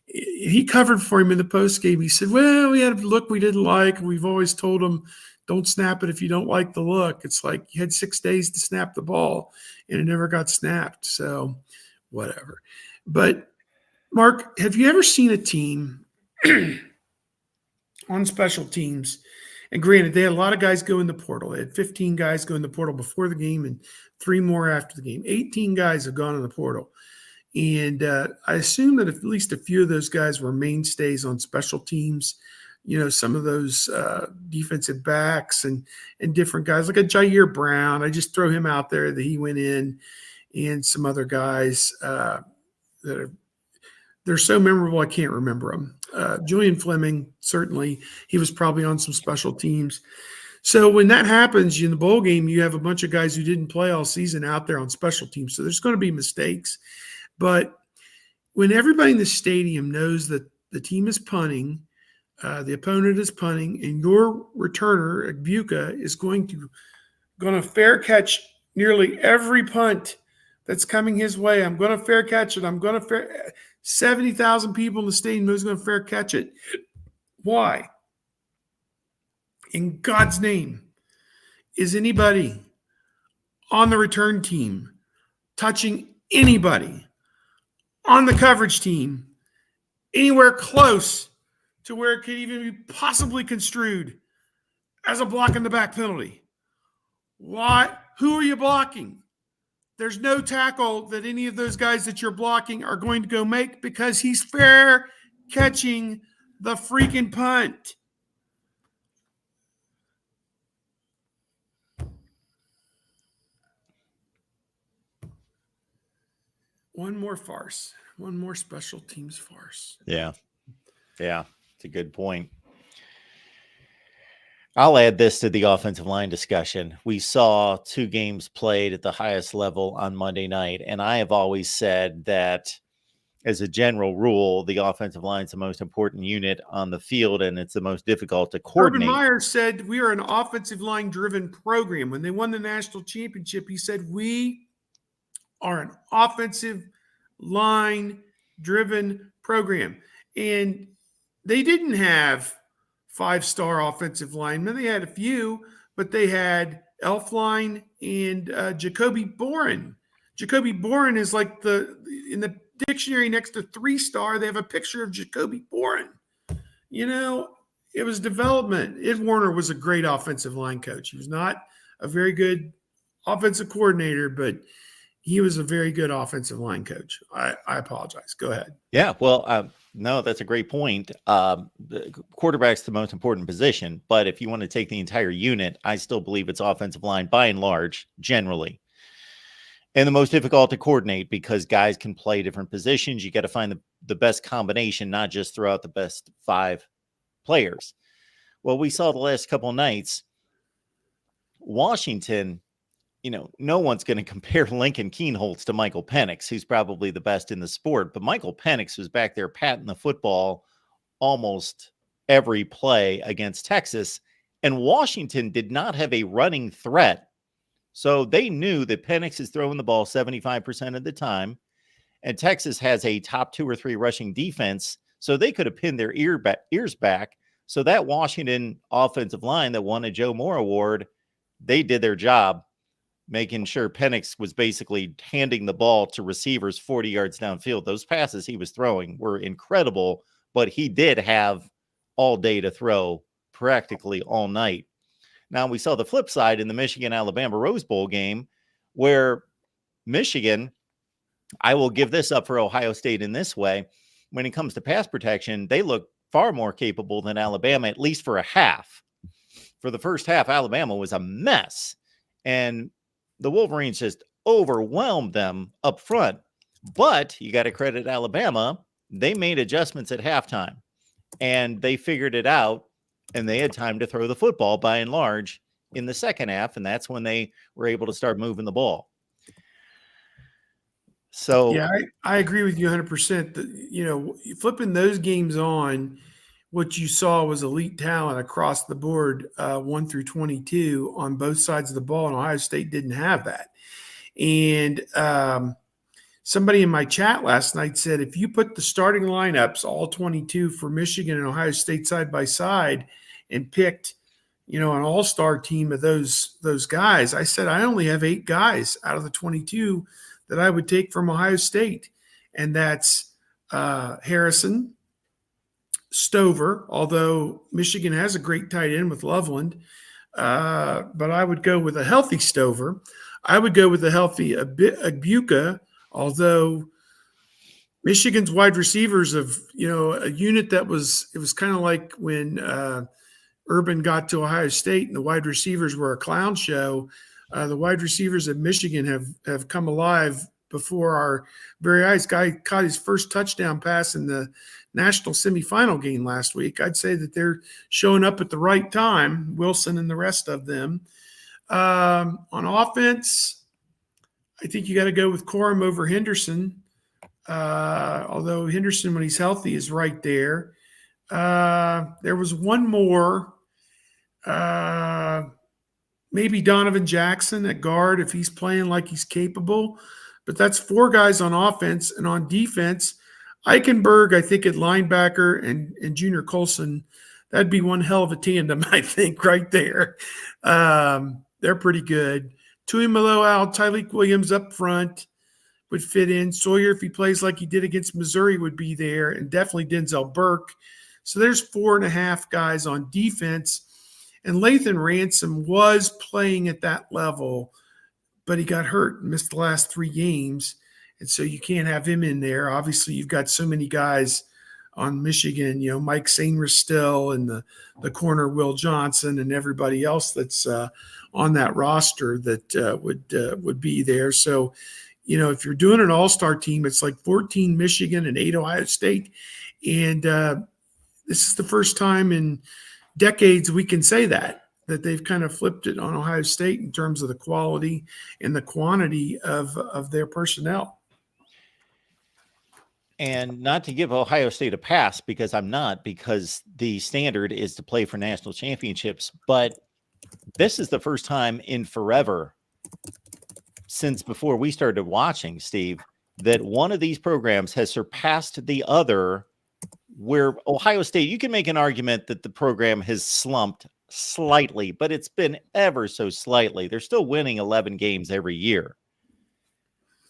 B: He covered for him in the post game. He said, "Well, we had a look we didn't like. We've always told him, don't snap it if you don't like the look." It's like you had 6 days to snap the ball, and it never got snapped. So whatever. But, Mark, have you ever seen a team on special teams? And granted, they had a lot of guys go in the portal. They had 15 guys go in the portal before the game and 3 more after the game. 18 guys have gone in the portal. And I assume that at least a few of those guys were mainstays on special teams. Some of those defensive backs and different guys, like a Jair Brown. I just throw him out there that he went in, and some other guys they're so memorable I can't remember them. Julian Fleming, certainly, he was probably on some special teams. So when that happens in the bowl game, you have a bunch of guys who didn't play all season out there on special teams. So there's going to be mistakes. But when everybody in the stadium knows that the team is punting, the opponent is punting, and your returner, Buka, is going to fair catch nearly every punt that's coming his way. I'm going to fair catch it. I'm going to fair 70,000 people in the stadium who's going to fair catch it. Why? In God's name, is anybody on the return team touching anybody on the coverage team anywhere close to where it could even be possibly construed as a block in the back penalty? Why? Who are you blocking? There's no tackle that any of those guys that you're blocking are going to go make because he's fair catching the freaking punt. One more farce. One more special teams farce.
A: Yeah. It's a good point. I'll add this to the offensive line discussion. We saw 2 games played at the highest level on Monday night, and I have always said that as a general rule, the offensive line is the most important unit on the field, and it's the most difficult to coordinate.
B: Urban Meyer said we are an offensive line-driven program. When they won the national championship, he said we are an offensive line-driven program. And they didn't have 5-star offensive linemen. They had a few, but they had Elfline and Jacoby Boren. Jacoby Boren is like in the dictionary next to 3-star, they have a picture of Jacoby Boren. It was development. Ed Warner was a great offensive line coach. He was not a very good offensive coordinator, but he was a very good offensive line coach. I apologize. Go ahead.
A: Yeah, well, no, that's a great point. The quarterback's the most important position, but if you want to take the entire unit, I still believe it's offensive line by and large, generally. And the most difficult to coordinate because guys can play different positions. You got to find the best combination, not just throw out the best 5 players. Well, we saw the last couple of nights, Washington, no one's going to compare Lincoln Keenholz to Michael Penix, who's probably the best in the sport. But Michael Penix was back there patting the football almost every play against Texas. And Washington did not have a running threat. So they knew that Penix is throwing the ball 75% of the time. And Texas has a top 2 or 3 rushing defense. So they could have pinned their ears back So that Washington offensive line that won a Joe Moore Award, they did their job, making sure Penix was basically handing the ball to receivers 40 yards downfield. Those passes he was throwing were incredible, but he did have all day to throw, practically all night. Now, we saw the flip side in the Michigan-Alabama Rose Bowl game, where Michigan, I will give this up for Ohio State in this way. When it comes to pass protection, they look far more capable than Alabama, at least for a half. For the first half, Alabama was a mess, and the Wolverines just overwhelmed them up front. But you got to credit Alabama. They made adjustments at halftime, and they figured it out, and they had time to throw the football by and large in the second half, and that's when they were able to start moving the ball. So
B: yeah, I agree with you 100%. That, flipping those games on, what you saw was elite talent across the board, 1 through 22 on both sides of the ball, and Ohio State didn't have that. And somebody in my chat last night said, if you put the starting lineups, all 22 for Michigan and Ohio State side by side, and picked, an all-star team of those guys, I said, I only have 8 guys out of the 22 that I would take from Ohio State. And that's Harrison, Stover, although Michigan has a great tight end with Loveland. But I would go with a healthy Stover. I would go with a healthy Abuka, although Michigan's wide receivers of, a unit that it was kind of like when Urban got to Ohio State and the wide receivers were a clown show. The wide receivers of Michigan have come alive before our very eyes. Guy caught his first touchdown pass in the national semifinal game last week. I'd say that they're showing up at the right time, Wilson and the rest of them. On offense, I think you got to go with Corum over Henderson, although Henderson, when he's healthy, is right there. There was one more, maybe Donovan Jackson at guard if he's playing like he's capable. But that's 4 guys on offense. And on defense, Eichenberg, I think, at linebacker, and Junior Colson, that'd be one hell of a tandem, I think, right there. They're pretty good. Tuimoloau, Tyleik Williams up front would fit in. Sawyer, if he plays like he did against Missouri, would be there. And definitely Denzel Burke. So there's 4.5 guys on defense. And Lathan Ransom was playing at that level, but he got hurt and missed the last 3 games. And so you can't have him in there. Obviously, you've got so many guys on Michigan, Mike Sainris still, and the corner Will Johnson, and everybody else that's on that roster that would be there. So, if you're doing an all-star team, it's like 14 Michigan and 8 Ohio State. And this is the first time in decades we can say that they've kind of flipped it on Ohio State in terms of the quality and the quantity of their personnel.
A: And not to give Ohio State a pass, because I'm not, because the standard is to play for national championships. But this is the first time in forever, since before we started watching, Steve, that one of these programs has surpassed the other, where Ohio State, you can make an argument that the program has slumped slightly, but it's been ever so slightly. They're still winning 11 games every year.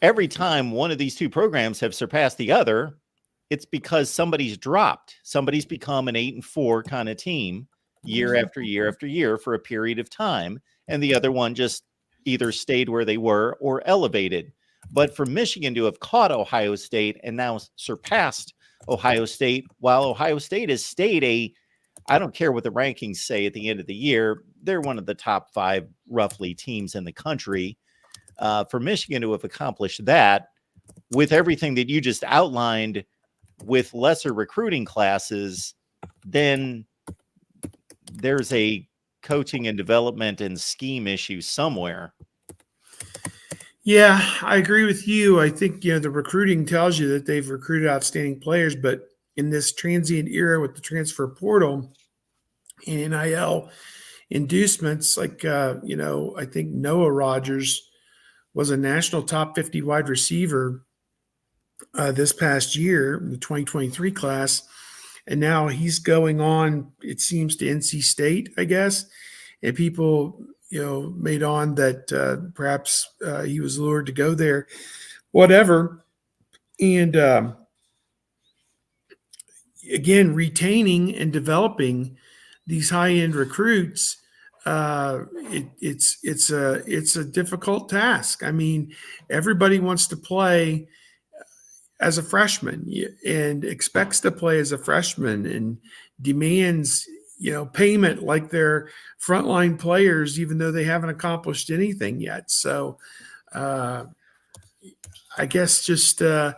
A: Every time one of these 2 programs have surpassed the other, it's because somebody's dropped. Somebody's become an 8-4 kind of team year after year after year for a period of time. And the other one just either stayed where they were or elevated. But for Michigan to have caught Ohio State and now surpassed Ohio State, while Ohio State has stayed I don't care what the rankings say at the end of the year, they're one of the top 5 roughly teams in the country. For Michigan to have accomplished that with everything that you just outlined, with lesser recruiting classes, then there's a coaching and development and scheme issue somewhere.
B: Yeah, I agree with you. I think, the recruiting tells you that they've recruited outstanding players, but in this transient era with the transfer portal and NIL inducements, like, I think Noah Rogers was a national top 50 wide receiver this past year, the 2023 class. and now he's going on, it seems, to NC State, I guess. And people, made on that perhaps he was lured to go there, whatever. And again, retaining and developing these high-end recruits, it's a difficult task. I mean, everybody wants to play as a freshman and expects to play as a freshman and demands, payment like they're frontline players, even though they haven't accomplished anything yet. So I guess just you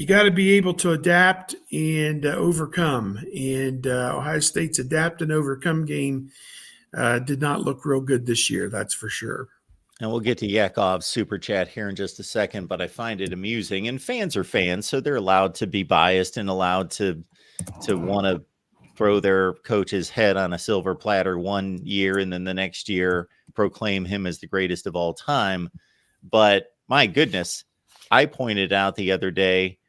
B: got to be able to adapt and overcome. And Ohio State's adapt and overcome game did not look real good this year. That's for sure.
A: And we'll get to Yakov's super chat here in just a second, but I find it amusing. And fans are fans, so they're allowed to be biased and allowed to want to throw their coach's head on a silver platter one year and then the next year proclaim him as the greatest of all time. But my goodness, I pointed out the other day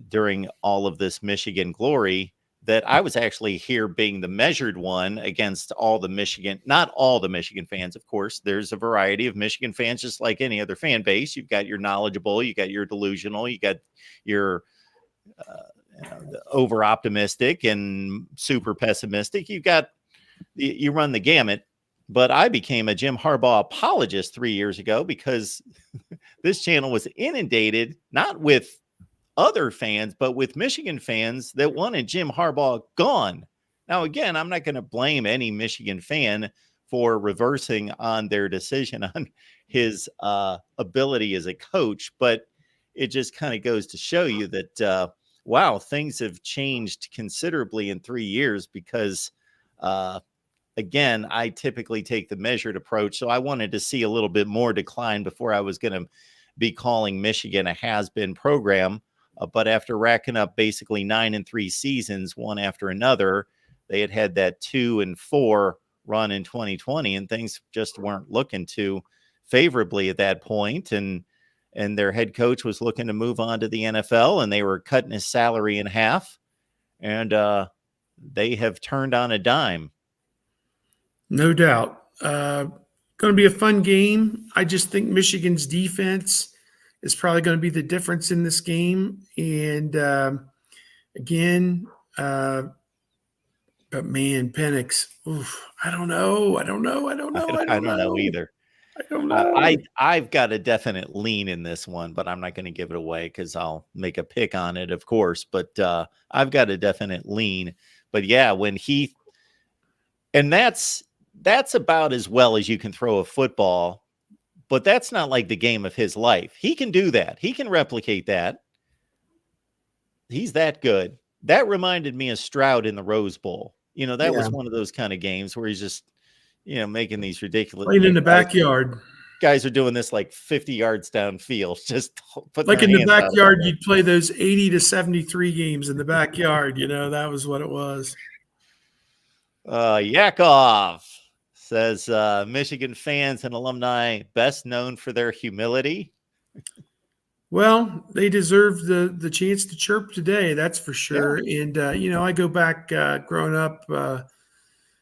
A: during all of this Michigan glory that I was actually here being the measured one against all the Michigan, not all the Michigan fans, of course. There's a variety of Michigan fans, just like any other fan base. You've got your knowledgeable, you got your delusional, you got your over optimistic and super pessimistic. You run the gamut. But I became a Jim Harbaugh apologist 3 years ago because this channel was inundated, not with other fans, but with Michigan fans that wanted Jim Harbaugh gone. Now, again, I'm not going to blame any Michigan fan for reversing on their decision on his ability as a coach, but it just kind of goes to show you that, wow, things have changed considerably in 3 years because, again, I typically take the measured approach. So I wanted to see a little bit more decline before I was going to be calling Michigan a has-been program. But after racking up basically 9-3 seasons, one after another, they had that 2-4 run in 2020, and things just weren't looking too favorably at that point. And their head coach was looking to move on to the NFL, and they were cutting his salary in half. And they have turned on a dime.
B: No doubt. Going to be a fun game. I just think Michigan's defense is probably going to be the difference in this game. And again, but man, Penix, I don't know. I don't know
A: Either.
B: I don't know.
A: I've got a definite lean in this one, but I'm not going to give it away because I'll make a pick on it, of course. But I've got a definite lean. But yeah, and that's about as well as you can throw a football. But that's not like the game of his life. He can do that. He can replicate that. He's that good. That reminded me of Stroud in the Rose Bowl. That was one of those kind of games where he's just, making these ridiculous.
B: Playing in the backyard.
A: Guys are doing this like 50 yards downfield. Just put
B: like in the backyard, you'd play those 80 to 73 games in the backyard. That was what it was.
A: Yakov says Michigan fans and alumni best known for their humility.
B: Well, they deserve the chance to chirp today, that's for sure. Yeah. And, I go back growing up,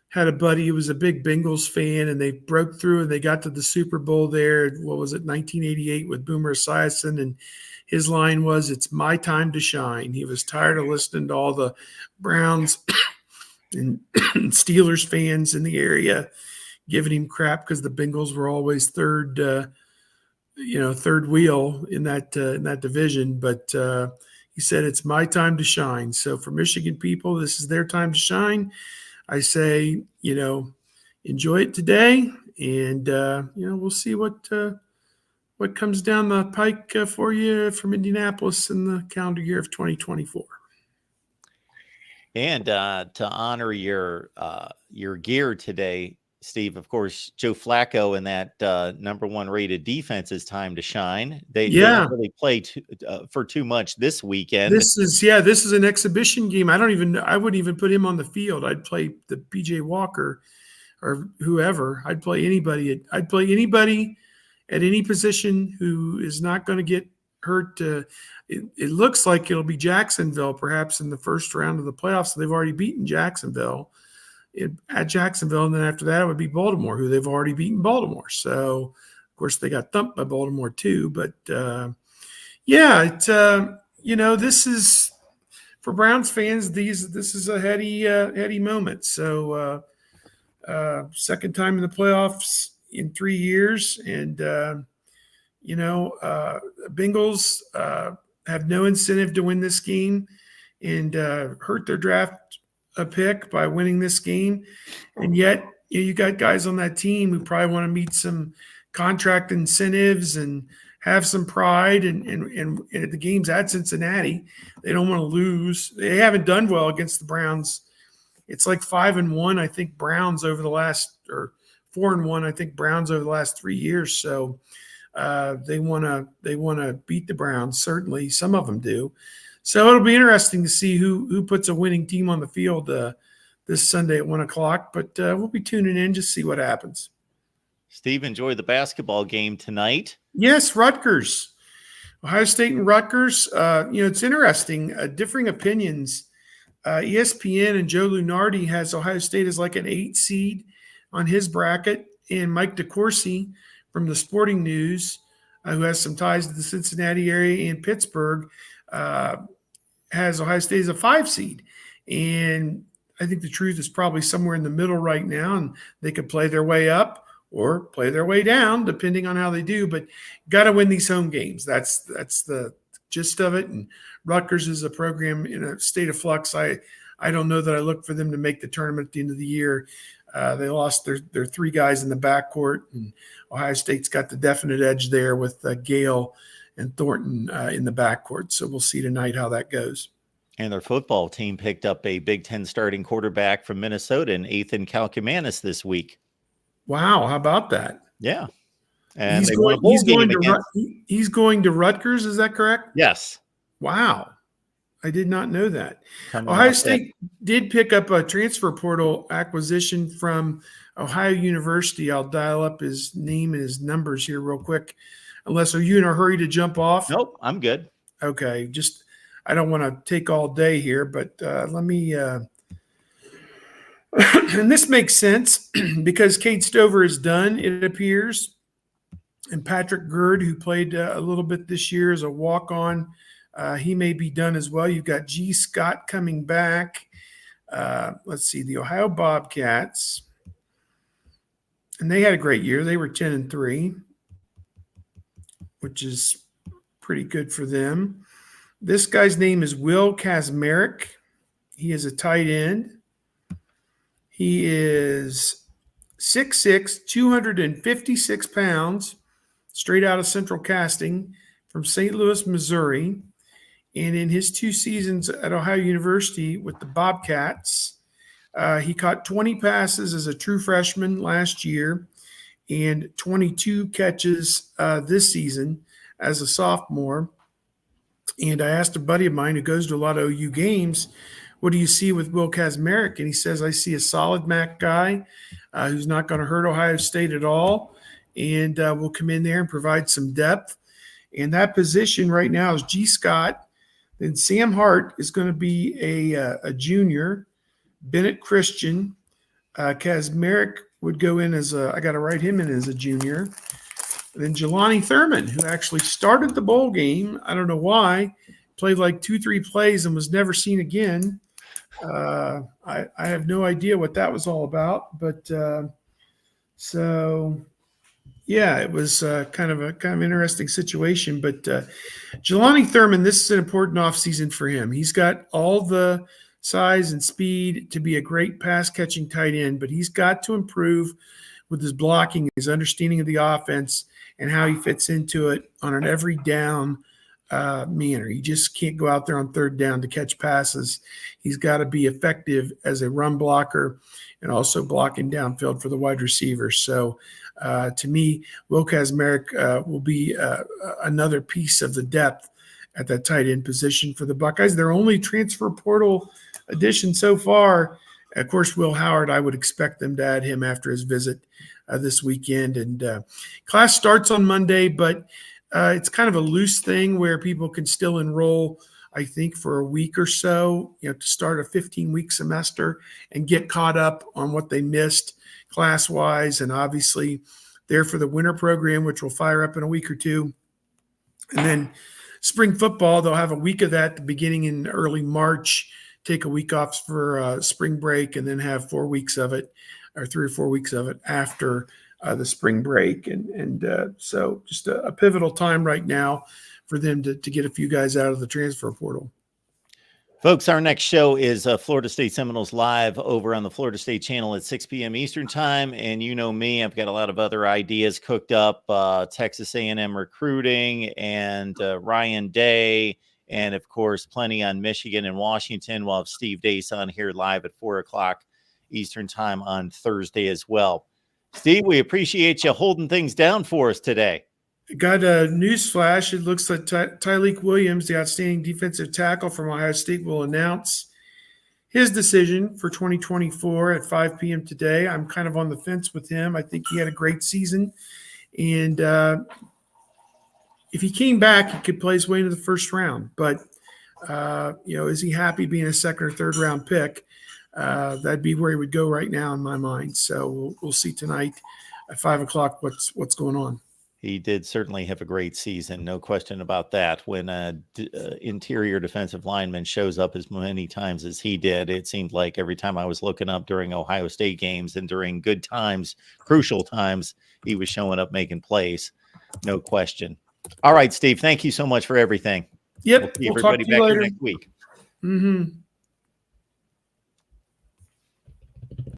B: had a buddy who was a big Bengals fan, and they broke through and they got to the Super Bowl there. What was it, 1988 with Boomer Esiason, and his line was, "It's my time to shine." He was tired of listening to all the Browns and Steelers fans in the area giving him crap because the Bengals were always third wheel in that division. But he said, "It's my time to shine." So for Michigan people, this is their time to shine. I say, enjoy it today, and we'll see what comes down the pike for you from Indianapolis in the calendar year of 2024.
A: And to honor your gear today, Steve, of course, Joe Flacco and that number one rated defense is time to shine. They didn't really play for too much this weekend.
B: This is an exhibition game. I wouldn't even put him on the field. I'd play the PJ Walker or whoever. I'd play anybody at any position who is not going to get hurt. It looks like it'll be Jacksonville perhaps in the first round of the playoffs. So they've already beaten Jacksonville at Jacksonville. And then after that, it would be Baltimore, who they've already beaten Baltimore. So, of course, they got thumped by Baltimore too. But, this is – for Browns fans, this is a heady moment. So second time in the playoffs in 3 years, and Bengals have no incentive to win this game, and hurt their draft pick by winning this game, and yet you got guys on that team who probably want to meet some contract incentives and have some pride, and the game's at Cincinnati. They don't want to lose. They haven't done well against the Browns. It's like 5-1, I think, Browns over the last, or 4-1, I think, Browns over the last 3 years. So they want to beat the Browns. Certainly, some of them do. So it'll be interesting to see who puts a winning team on the field this Sunday at 1:00. But we'll be tuning in to see what happens.
A: Steve, enjoy the basketball game tonight.
B: Yes, Rutgers. Ohio State and Rutgers. It's interesting, differing opinions. ESPN and Joe Lunardi has Ohio State as like an 8 seed on his bracket, and Mike DeCourcy from the Sporting News, who has some ties to the Cincinnati area and Pittsburgh, has Ohio State as a 5 seed. And I think the truth is probably somewhere in the middle right now, and they could play their way up or play their way down, depending on how they do. But got to win these home games. That's the gist of it. And Rutgers is a program in a state of flux. I don't know that I look for them to make the tournament at the end of the year. They lost their 3 guys in the backcourt, and Ohio State's got the definite edge there with Gale and Thornton in the backcourt. So we'll see tonight how that goes.
A: And their football team picked up a Big Ten starting quarterback from Minnesota in Ethan Kalkumanis this week.
B: Wow, how about that?
A: Yeah. And
B: he's going to Rutgers, is that correct?
A: Yes.
B: Wow. I did not know that. Ohio State did pick up a transfer portal acquisition from Ohio University. I'll dial up his name and his numbers here real quick. Unless, are you in a hurry to jump off?
A: Nope, I'm good.
B: Okay, I don't want to take all day here, but let me and this makes sense because Cade Stover is done, it appears. And Patrick Gerd, who played a little bit this year as a walk-on, he may be done as well. You've got G. Scott coming back. Let's see, the Ohio Bobcats. And they had a great year. They were 10-3, which is pretty good for them. This guy's name is Will Kazmarek. He is a tight end. He is 6'6", 256 pounds, straight out of Central Casting from St. Louis, Missouri. And in his 2 seasons at Ohio University with the Bobcats, he caught 20 passes as a true freshman last year and 22 catches this season as a sophomore. And I asked a buddy of mine who goes to a lot of OU games, what do you see with Will Kazmarek? And he says, I see a solid MAC guy who's not going to hurt Ohio State at all, and will come in there and provide some depth. And that position right now is G. Scott. Then Sam Hart is going to be a junior. Bennett Christian. Kazmarek would go in as I got to write him in as a junior. And then Jelani Thurman, who actually started the bowl game. I don't know why. Played like 2-3 plays and was never seen again. I have no idea what that was all about, but so yeah, it was kind of an interesting situation. But Jelani Thurman, this is an important offseason for him. He's got all the size and speed to be a great pass catching tight end, but he's got to improve with his blocking, his understanding of the offense, and how he fits into it on an every down manner. He just can't go out there on third down to catch passes. He's got to be effective as a run blocker and also blocking downfield for the wide receivers. So to me, Will Kazmarek will be another piece of the depth at that tight end position for the Buckeyes. Their only transfer portal addition so far, of course, Will Howard. I would expect them to add him after his visit this weekend. And class starts on Monday, but It's kind of a loose thing where people can still enroll, I think, for a week or so, to start a 15-week semester and get caught up on what they missed class-wise. And obviously there for the winter program, which will fire up in a week or two. And then spring football, they'll have a week of that beginning in early March, take a week off for spring break, and then have 4 weeks of it, or 3 or 4 weeks of it after the spring break. And so just a pivotal time right now for them to get a few guys out of the transfer portal.
A: Folks, our next show is Florida State Seminoles Live over on the Florida State channel at 6 p.m. Eastern time. And you know me, I've got a lot of other ideas cooked up, Texas A&M recruiting and Ryan Day, and of course, plenty on Michigan and Washington. We'll have Steve Dace on here live at 4 o'clock Eastern time on Thursday as well. Steve, we appreciate you holding things down for us today.
B: Got a news flash. It looks like Tyleik Williams, the outstanding defensive tackle from Ohio State, will announce his decision for 2024 at 5 p.m. today. I'm kind of on the fence with him. I think he had a great season. And if he came back, he could play his way into the first round. But, is he happy being a second or third round pick? That'd be where he would go right now in my mind. So we'll see tonight at 5 o'clock what's going on.
A: He did certainly have a great season, no question about that. When an interior defensive lineman shows up as many times as he did, it seemed like every time I was looking up during Ohio State games and during good times, crucial times, he was showing up making plays, no question. All right, Steve, thank you so much for everything.
B: Yep.
A: We'll see everybody back here next week.
B: Mm-hmm.